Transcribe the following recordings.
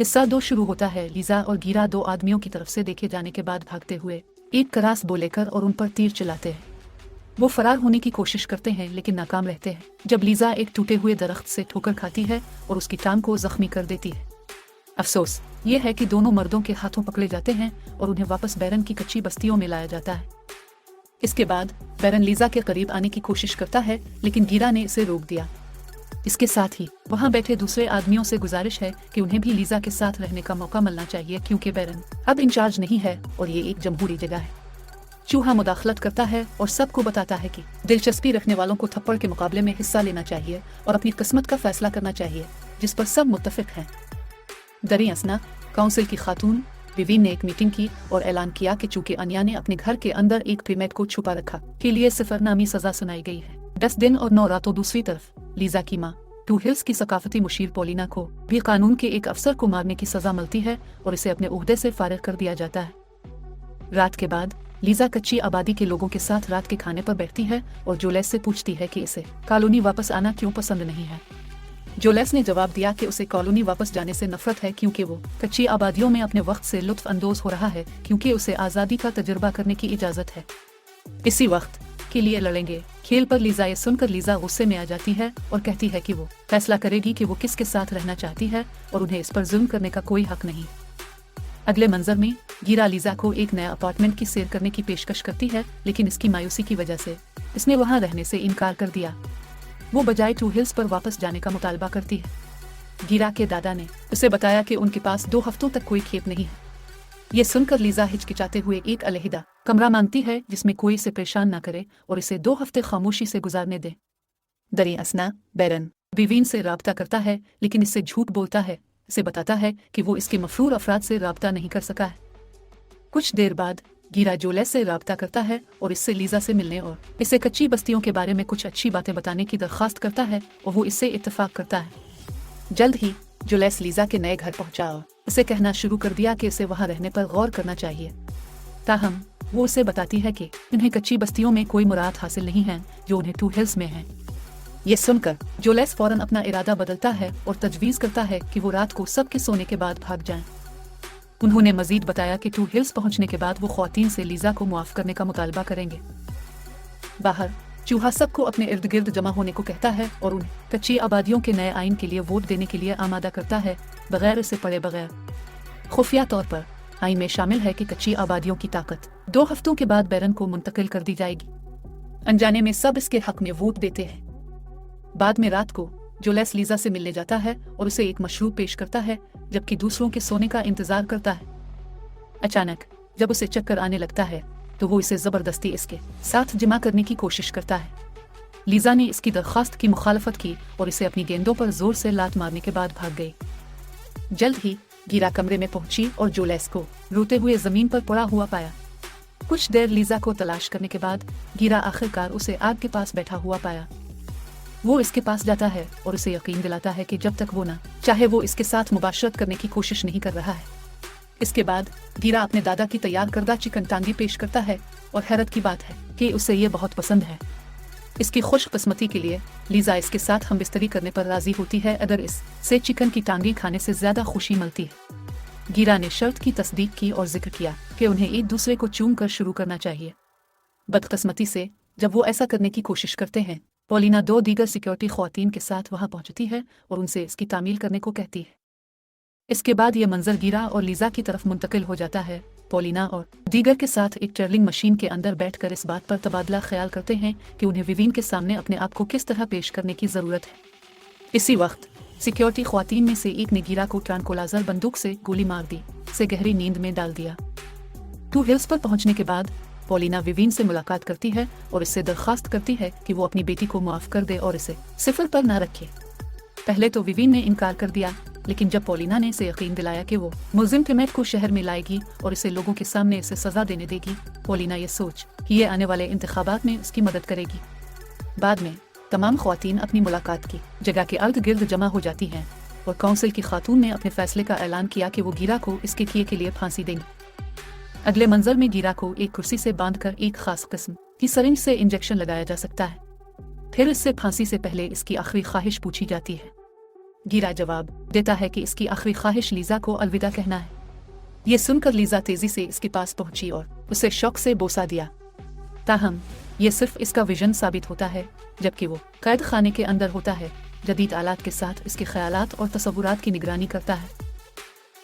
हिस्सा 2 शुरू होता है। लीजा और गीरा 2 आदमियों की तरफ से देखे जाने के बाद भागते हुए एक करास बो लेकर और उन पर तीर चलाते हैं। वो फरार होने की कोशिश करते हैं लेकिन नाकाम रहते हैं जब लीजा एक टूटे हुए दरख्त से ठोकर खाती है और उसकी टांग को जख्मी कर देती है। अफसोस ये है कि दोनों मर्दों के हाथों पकड़े जाते हैं और उन्हें वापस बैरन की कच्ची बस्तियों में लाया जाता है। इसके बाद बैरन लीजा के करीब आने की कोशिश करता है लेकिन गीरा ने इसे रोक दिया। इसके साथ ही वहां बैठे दूसरे आदमियों से गुजारिश है कि उन्हें भी लीजा के साथ रहने का मौका मिलना चाहिए क्योंकि बैरन अब इंचार्ज नहीं है और ये एक जमहूरी जगह है। चूहा मुदाखलत करता है और सबको बताता है कि दिलचस्पी रखने वालों को थप्पड़ के मुकाबले में हिस्सा लेना चाहिए और अपनी किस्मत का फैसला करना चाहिए, जिस पर सब मुत्तफिक हैं। दरी असना काउंसिल की खातून विवीन ने एक मीटिंग की और ऐलान किया कि चूंकि अनिया ने अपने घर के अंदर एक प्रीमेट को छुपा रखा के लिए सिफरनामी सजा सुनाई गई है 10 दिन और 9 रातों। दूसरी तरफ लीजा की माँ टू हिल्स की सकाफती मुशीर पोलिना को भी कानून के एक अफसर को मारने की सजा मिलती है और इसे अपने ओहदे से फारिग कर दिया जाता है। रात के बाद लीजा कच्ची आबादी के लोगों के साथ रात के खाने पर बैठती है और जोलेस से पूछती है कि इसे कॉलोनी वापस आना क्यों पसंद नहीं है। जोलेस ने जवाब दिया कि उसे कॉलोनी वापस जाने से नफरत है क्योंकि वो कच्ची आबादियों में अपने वक्त से लुत्फ अंदोज हो रहा है क्योंकि उसे आज़ादी का तजुर्बा करने की इजाज़त है। इसी वक्त के लिए लड़ेंगे खेल पर लीजा ये सुनकर लीजा गुस्से में आ जाती है और कहती है कि वो फैसला करेगी कि वो किसके साथ रहना चाहती है और उन्हें इस पर जुल्म करने का कोई हक नहीं। अगले मंजर में गीरा लीजा को एक नया अपार्टमेंट की सैर करने की पेशकश करती है लेकिन इसकी मायूसी की वजह से इसने वहां रहने से इनकार कर दिया। वो बजाय टू हिल्स पर वापस जाने का मुतालबा करती है। गीरा के दादा ने उसे बताया कि उनके पास 2 हफ्तों तक कोई खेत नहीं है। ये सुनकर लीजा हिचकिचाते हुए एक अलहदा कमरा मांगती है जिसमें कोई इसे परेशान ना करे और इसे 2 हफ्ते खामोशी से गुजारने दे। दरी असना बैरन विवीन से राब्ता करता है लेकिन इससे झूठ बोलता है। इसे बताता है कि वो इसके मफरूर अफराद से राब्ता नहीं कर सका है। कुछ देर बाद गीरा जोलेस से राब्ता करता है और इससे लीजा से मिलने और इसे कच्ची बस्तियों के बारे में कुछ अच्छी बातें बताने की दरख्वास्त करता है और वो इससे इत्तेफाक करता है। जल्द ही जोलेस लीजा के नए घर पहुंचा और उसे कहना शुरू कर दिया कि इसे वहां रहने पर गौर करना चाहिए। ताहम वो उसे बताती है कि उन्हें कच्ची बस्तियों में कोई मुराद हासिल नहीं है जो उन्हें टू हिल्स में है। ये सुनकर जोलेस फौरन अपना इरादा बदलता है और तजवीज़ करता है कि वो रात को सबके सोने के बाद भाग जाएं। उन्होंने मजीद बताया कि टू हिल्स पहुंचने के बाद वो ख्वातीन से लीजा को मुआफ करने का मुतालबा करेंगे। बाहर चूहा सबको अपने इर्द गिर्द जमा होने को कहता है और उन्हें कच्ची आबादियों के नए आइन के लिए वोट देने के लिए आमादा करता है बगैर इसे पढ़े बगैर। खुफिया तौर पर आइन में शामिल है कि कच्ची आबादियों की ताकत 2 हफ्तों के बाद बैरन को मुंतकिल कर दी जाएगी। अनजाने में सब इसके हक में वोट देते हैं। बाद में रात को जोलेस लीजा से मिलने जाता है और उसे एक मशरूब पेश करता है जबकि दूसरों के सोने का इंतजार करता है। अचानक जब उसे चक्कर आने लगता है तो वो इसे जबरदस्ती इसके साथ जमा करने की कोशिश करता है। लीजा ने इसकी दरख्वास्त की मुखालफत की और इसे अपनी गेंदों पर जोर से लात मारने के बाद भाग गई। जल्द ही गीरा कमरे में पहुंची और जोलेस को रोते हुए जमीन पर पड़ा हुआ पाया। कुछ देर लीजा को तलाश करने के बाद गीरा आखिरकार उसे आग के पास बैठा हुआ पाया। वो इसके पास जाता है और उसे यकीन दिलाता है कि जब तक वो ना चाहे वो इसके साथ मुबाशरत करने की कोशिश नहीं कर रहा है। इसके बाद गीरा अपने दादा की तैयार करदा चिकन टांगी पेश करता है और हैरत की बात है कि उसे ये बहुत पसंद है। इसकी खुशकिस्मती के लिए लीजा इसके साथ हम बिस्तरी करने पर राजी होती है अगर इससे चिकन की टांगी खाने से ज्यादा खुशी मिलती है। गीरा ने शर्त की तस्दीक की और जिक्र किया कि उन्हें एक दूसरे को चूम कर शुरू करना चाहिए। बदकिस्मती से जब वो ऐसा करने की कोशिश करते हैं पोलिना 2 दीगर सिक्योरिटी ख्वातीन के साथ वहां पहुंचती है और उनसे इसकी तामील करने को कहती है। इसके बाद ये मंजर गीरा और लीजा की तरफ मुंतकिल हो जाता है। पोलिना और दीगर के साथ एक टर्लिंग मशीन के अंदर बैठकर इस बात पर तबादला ख्याल करते हैं कि उन्हें विवीन के सामने अपने आप को किस तरह पेश करने की जरूरत है। इसी वक्त सिक्योरिटी ख्वातीन में से एक ने गीरा को ट्रांकुलाइजर बंदूक से गोली मार दी, से गहरी नींद में डाल दिया। टू हिल्स पर पहुंचने के बाद पोलिना विवीन से मुलाकात करती है और इससे दरख्वास्त करती है कि वो अपनी बेटी को माफ कर दे और इसे सिफर पर ना रखे। पहले तो विवीन ने इनकार कर दिया, लेकिन जब पोलिना ने इसे यकीन दिलाया कि वो मुल्जिम प्रीमेट को शहर में लाएगी और इसे लोगों के सामने इसे सजा देने देगी, पोलिना ये सोच कि ये आने वाले इंतखाबात में उसकी मदद करेगी। बाद में तमाम ख्वातीन अपनी मुलाकात की जगह के अर्द गिर्द जमा हो जाती हैं और काउंसिल की खातून ने अपने फैसले का ऐलान किया कि वो गीरा को इसके किए के लिए फांसी देंगी। अगले मंजर में गीरा को एक कुर्सी से बांधकर एक खास किस्म की सरिंज से इंजेक्शन लगाया जा सकता है। फिर इससे फांसी से पहले इसकी आखिरी ख्वाहिश पूछी जाती है। गीरा जवाब देता है कि इसकी आखिरी ख्वाहिश लीजा को अलविदा कहना है। ये सुनकर लीजा तेजी से इसके पास पहुंची और उसे शौक से बोसा दिया। ताहम ये सिर्फ इसका विजन साबित होता है, जबकि वो कैद खाने के अंदर होता है, जदीद आलात के साथ इसके ख्यालात और तसव्वुरात की निगरानी करता है।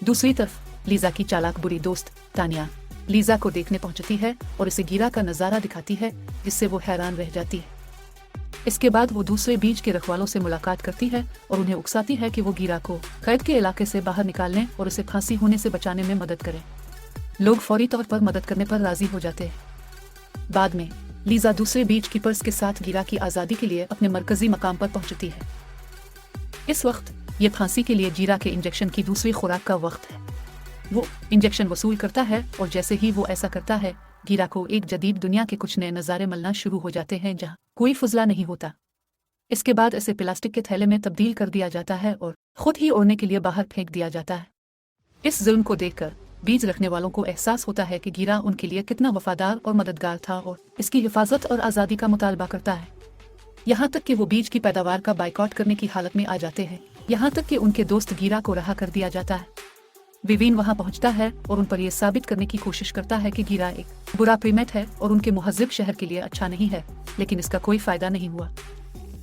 दूसरी तरफ लीजा की चालाक बुरी दोस्त तानिया लीजा को देखने पहुंचती है और इसे गीरा का नज़ारा दिखाती है, जिससे वो हैरान रह जाती है। इसके बाद वो दूसरे बीच के रखवालों से मुलाकात करती है और उन्हें उकसाती है कि वो गीरा को कैद के इलाके से बाहर निकालने और उसे फांसी होने से बचाने में मदद करें। लोग फौरी तौर पर मदद करने पर राजी हो जाते हैं। बाद में लीजा दूसरे बीच कीपर्स के साथ गीरा की आज़ादी के लिए अपने मरकजी मकाम पर पहुंचती है। इस वक्त ये फांसी के लिए गीरा के इंजेक्शन की दूसरी खुराक का वक्त है। वो इंजेक्शन वसूल करता है और जैसे ही वो ऐसा करता है, गीरा को एक जदीद दुनिया के कुछ नए नज़ारे मिलना शुरू हो जाते हैं, जहाँ कोई फुजला नहीं होता। इसके बाद इसे प्लास्टिक के थैले में तब्दील कर दिया जाता है और खुद ही ओढ़ने के लिए बाहर फेंक दिया जाता है। इस जुल्म को देखकर बीज रखने वालों को एहसास होता है कि गीरा उनके लिए कितना वफादार और मददगार था और इसकी हिफाजत और आज़ादी का मुतालबा करता है। यहाँ तक कि वो बीज की पैदावार का बाइकआउट करने की हालत में आ जाते हैं, यहाँ तक कि उनके दोस्त गीरा को रहा कर दिया जाता है। विवीन वहाँ पहुँचता है और उन पर यह साबित करने की कोशिश करता है कि गीरा एक बुरा प्रीमेट है और उनके मुहज्जिब शहर के लिए अच्छा नहीं है, लेकिन इसका कोई फायदा नहीं हुआ।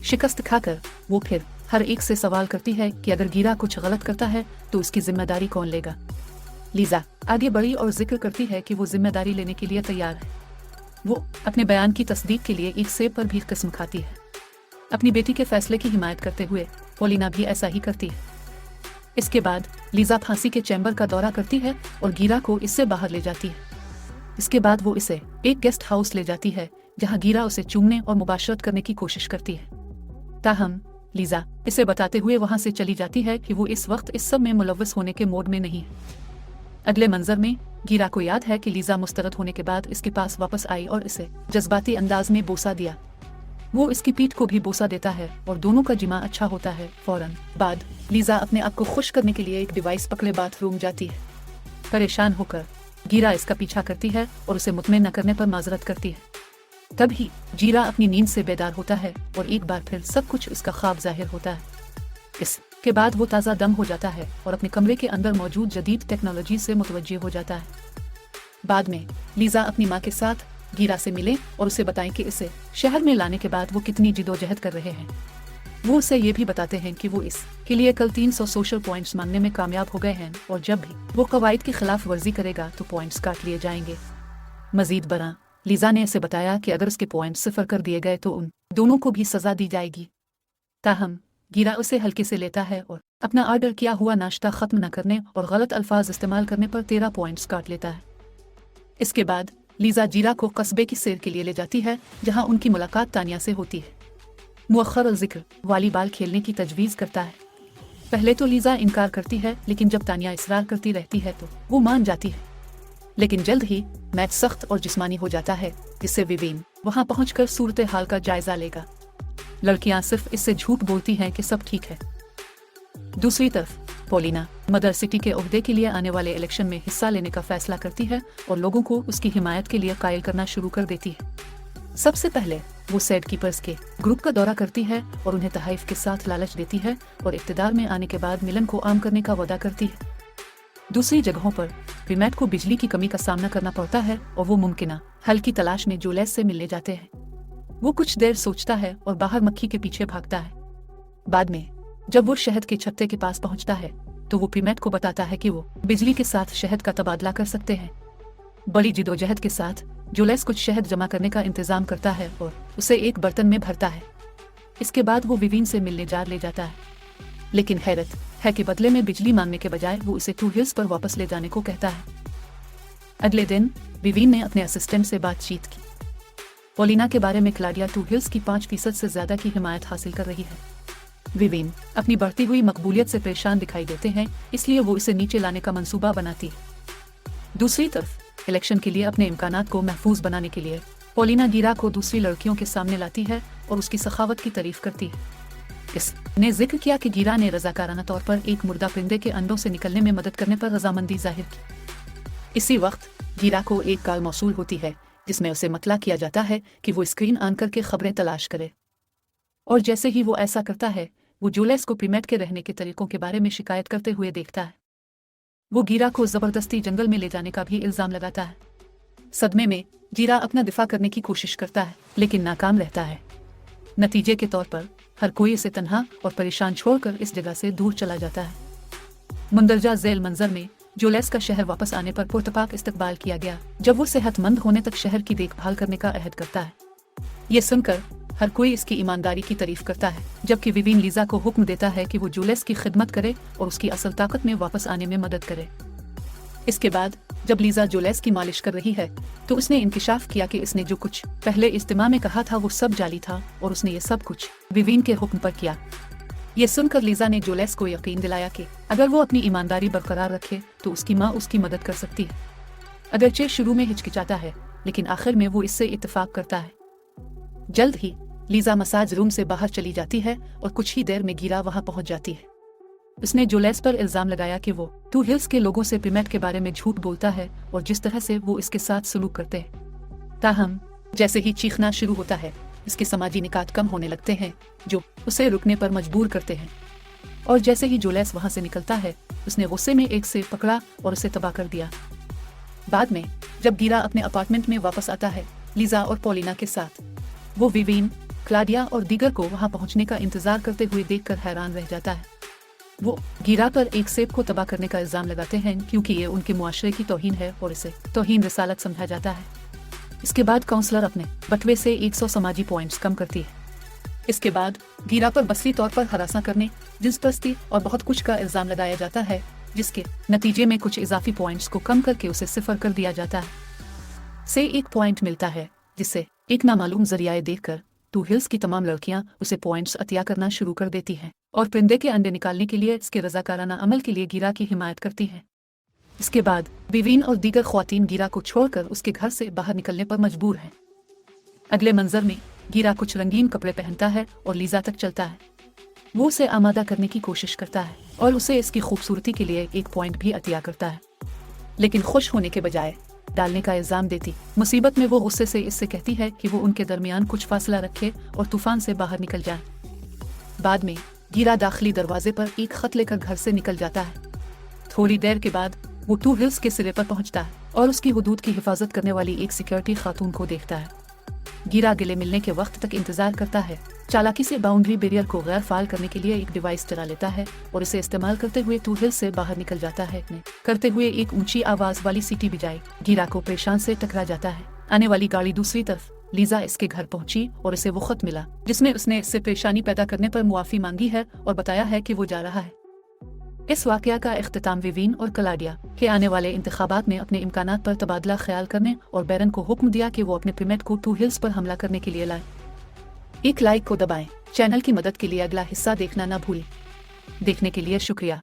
शिकस्त खाकर वो फिर हर एक से सवाल करती है कि अगर गीरा कुछ गलत करता है तो उसकी जिम्मेदारी कौन लेगा। लीजा आगे बढ़ी और जिक्र करती है कि वो जिम्मेदारी लेने के लिए तैयार है। वो अपने बयान की तस्दीक के लिए एक सेब पर भी किस्म खाती है। अपनी बेटी के फैसले की हिमायत करते हुए पॉलिना भी ऐसा ही करती है। इसके बाद लीजा फांसी के चैम्बर का दौरा करती है और गीरा को इससे बाहर ले जाती है। इसके बाद वो इसे एक गेस्ट हाउस ले जाती है, जहां गीरा उसे चूमने और मुबाशरत करने की कोशिश करती है। ताहम लीजा इसे बताते हुए वहां से चली जाती है कि वो इस वक्त इस सब में मुलव्वस होने के मोड में नहीं है। अगले मंजर में गीरा को याद है कि लीजा मुस्तरद होने के बाद इसके पास वापस आई और इसे जज्बाती अंदाज में बोसा दिया। वो इसकी पीठ को भी बोसा देता है और दोनों का जिमा अच्छा होता है। फौरन बाद लीजा अपने आप को खुश करने के लिए एक डिवाइस पकड़े बाथरूम जाती है। परेशान होकर गीरा इसका पीछा करती है और उसे मुतमईन न करने पर माजरत करती है। तभी गीरा अपनी नींद से बेदार होता है और एक बार फिर सब कुछ इसका ख्वाब जाहिर होता है। इसके बाद वो ताज़ा दम हो जाता है और अपने कमरे के अंदर मौजूद जदीद टेक्नोलॉजी से मुतवज्जे हो जाता है। बाद में लीजा अपनी माँ के साथ गीरा से मिले और उसे बताएं कि इसे शहर में लाने के बाद वो कितनी जिदोजहद कर रहे हैं। वो उसे ये भी बताते हैं कि वो इसके लिए कल 300 सोशल पॉइंट्स मांगने में कामयाब हो गए हैं और जब भी वो कवायद की खिलाफ वर्जी करेगा तो पॉइंट्स काट लिए जाएंगे। मजीद बरा लीजा ने इसे बताया कि अगर उसके पॉइंट्स सिफर कर दिए गए तो उन दोनों को भी सजा दी जाएगी। ताहम गीरा उसे हल्के से लेता है और अपना ऑर्डर किया हुआ नाश्ता खत्म न करने और गलत अल्फाज इस्तेमाल करने पर 13 पॉइंट्स काट लेता है। इसके बाद लीजा जीरा को कस्बे की सैर के लिए ले जाती है, जहां उनकी मुलाकात तानिया से होती है। मुअख्खर जिक्र वॉलीबॉल खेलने की तजवीज़ करता है। पहले तो लीजा इनकार करती है, लेकिन जब तानिया इसरार करती रहती है तो वो मान जाती है। लेकिन जल्द ही मैच सख्त और जिस्मानी हो जाता है, जिससे विवीन वहां पहुंचकर सूरत हाल का जायजा लेगा। लड़कियां सिर्फ इससे झूठ बोलती हैं कि सब ठीक है। दूसरी तरफ पॉलिना मदर सिटी के ओहदे के लिए आने वाले इलेक्शन में हिस्सा लेने का फैसला करती है और लोगों को उसकी हिमायत के लिए कायल करना शुरू कर देती है। सबसे पहले वो सैड कीपर्स के ग्रुप का दौरा करती है और उन्हें तहाइफ के साथ लालच देती है और इक़्तिदार में आने के बाद मिलन को आम करने का वादा करती है। दूसरी जगहों पर प्रीमेट को बिजली की कमी का सामना करना पड़ता है और वो मुमकिना हल की तलाश में जोलेस से मिलने जाते हैं। वो कुछ देर सोचता है और बाहर मक्खी के पीछे भागता है। बाद में जब वो शहद के छत्ते के पास पहुंचता है तो वो प्रीमेट को बताता है कि वो बिजली के साथ शहद का तबादला कर सकते हैं। बड़ी जिदोजहद के साथ जोलेस कुछ शहद जमा करने का इंतजाम करता है और उसे एक बर्तन में भरता है। इसके बाद वो विवीन से मिलने ले जाता है, लेकिन हैरत है कि बदले में बिजली मांगने के बजाय वो उसे टू हिल्स पर वापस ले जाने को कहता है। अगले दिन विवीन ने अपने असिस्टेंट से बातचीत की। पॉलिना के बारे में क्लाडिया टू हिल्स की 5% से ज्यादा की हिमायत हासिल कर रही है। विवीन अपनी बढ़ती हुई मकबूलियत से परेशान दिखाई देते हैं, इसलिए वो इसे नीचे लाने का मंसूबा बनाती है। दूसरी तरफ इलेक्शन के लिए अपने इम्कानात को महफूज बनाने के लिए पॉलिना गीरा को दूसरी लड़कियों के सामने लाती है और उसकी सखावत की तारीफ करती है। इसने जिक्र किया कि गीरा ने रजाकाराना तौर पर एक मुर्दा परिंदे के अंडों से निकलने में मदद करने पर रजामंदी जाहिर की। इसी वक्त गीरा को एक कॉल मौसूल होती है, जिसमें उसे मतला किया जाता है कि वो स्क्रीन ऑन करके खबरें तलाश करे, और जैसे ही वो ऐसा करता है वो जूलियस को प्रीमेट के रहने के तरीकों के बारे में शिकायत करते हुए देखता है। वो गीरा को जबरदस्ती जंगल में ले जाने का भी इल्जाम लगाता है। सदमे में गीरा अपना दिफा करने की कोशिश करता है लेकिन नाकाम रहता है। नतीजे के तौर पर हर कोई इसे तन्हा और परेशान छोड़कर इस जगह से दूर चला जाता है। मुंदरजा झेल मंजर में जूलियस का शहर वापस आने पर पुरतपाक इस्तकबाल किया गया जब वो सेहतमंद होने तक शहर की देखभाल करने का अहद करता है। ये सुनकर हर कोई इसकी ईमानदारी की तारीफ करता है, जबकि विवीन लीजा को हुक्म देता है कि वो जूलियस की खिदमत करे और उसकी असल ताकत में वापस आने में मदद करे। इसके बाद जब लीजा जूलियस की मालिश कर रही है तो उसने इंकिशाफ किया कि इसने जो कुछ पहले इज्तिमा में कहा था वो सब जाली था और उसने ये सब कुछ विवीन के हुक्म पर किया। ये सुनकर लीजा ने जूलियस को यकीन दिलाया कि अगर वो अपनी ईमानदारी बरकरार रखे तो उसकी माँ उसकी मदद कर सकती है। अगरचे शुरू में हिचकिचाता है लेकिन आखिर में वो इससे इत्तेफाक करता है। जल्द ही लीजा मसाज रूम से बाहर चली जाती है और कुछ ही देर में गीरा वहां पहुंच जाती है। उसने जूलियस पर इल्जाम लगाया कि वो टू हिल्स के लोगों से प्रीमेट के बारे में झूठ बोलता है और जिस तरह से वो इसके साथ सलूक करते हैं। ताहम जैसे ही चीखना शुरू होता है इसके समाजी निकात कम होने लगते हैं जो उसे रुकने पर मजबूर करते हैं। और जैसे ही जूलियस वहां से निकलता है उसने गुस्से में एक से पकड़ा और उसे तबाह कर दिया। बाद में जब गीरा अपने अपार्टमेंट में वापस आता है लीजा और पॉलिना के साथ, वो विवीन, क्लाडिया और दीगर को वहां पहुंचने का इंतजार करते हुए देखकर हैरान रह जाता है। वो गीरा पर एक सेब को तबाह करने का इल्जाम लगाते हैं क्योंकि ये उनके मुआशरे की तौहीन है और इसे तौहीन रिसालत समझा जाता है। इसके बाद काउंसलर अपने बटवे से 100 समाजी पॉइंट्स कम करती है। इसके बाद गीरा पर बसरी तौर पर हरासा करने, जिन्सपरस्ती और बहुत कुछ का इल्जाम लगाया जाता है, जिसके नतीजे में कुछ इजाफी पॉइंट्स को कम करके उसे 0 कर दिया जाता है। से 1 पॉइंट मिलता है जिससे एक नामालूम जरिया देखकर टू हिल्स की तमाम लड़कियां उसे पॉइंट्स अतिया करना शुरू कर देती हैं और परिंदे के अंडे निकालने के लिए इसके रजाकाराना अमल के लिए गीरा की हिमायत करती हैं। इसके बाद विवीन और दीगर ख्वातीन गीरा को छोड़कर उसके घर से बाहर निकलने पर मजबूर हैं। अगले मंजर में गीरा कुछ रंगीन कपड़े पहनता है और लीजा तक चलता है। वो उसे आमादा करने की कोशिश करता है और उसे इसकी खूबसूरती के लिए 1 पॉइंट भी अतिया करता है, लेकिन खुश होने के बजाय डालने का इल्जाम देती मुसीबत में वो गुस्से से इससे कहती है कि वो उनके दरमियान कुछ फासला रखे और तूफान से बाहर निकल जाए। बाद में गीरा दाखिली दरवाजे पर एक खत लेकर घर से निकल जाता है। थोड़ी देर के बाद वो टू हिल्स के सिरे पर पहुंचता है और उसकी हुदूद की हिफाजत करने वाली एक सिक्योरिटी खातून को देखता है। गीरा गिले मिलने के वक्त तक इंतजार करता है। चालाकी से बाउंड्री बैरियर को गैर फाल करने के लिए एक डिवाइस चला लेता है और इसे इस्तेमाल करते हुए टू हिल्स से बाहर निकल जाता है। करते हुए एक ऊंची आवाज वाली सीटी बजाई गीरा को परेशान से टकरा जाता है। आने वाली गाड़ी दूसरी तरफ लीजा इसके घर पहुंची और इसे वो खत मिला जिसमें उसने इससे परेशानी पैदा करने पर मुआफी मांगी है और बताया है कि वो जा रहा है। इस वाकया का इख्तिताम विवीन और क्लाडिया के आने वाले इंतखाबात में अपने इम्कानात पर तबादला ख्याल करने और बैरन को हुक्म दिया कि वो अपने प्रीमेट को टू हिल्स पर हमला करने के लिए लाए। एक लाइक को दबाएं। चैनल की मदद के लिए अगला हिस्सा देखना ना भूलें। देखने के लिए शुक्रिया।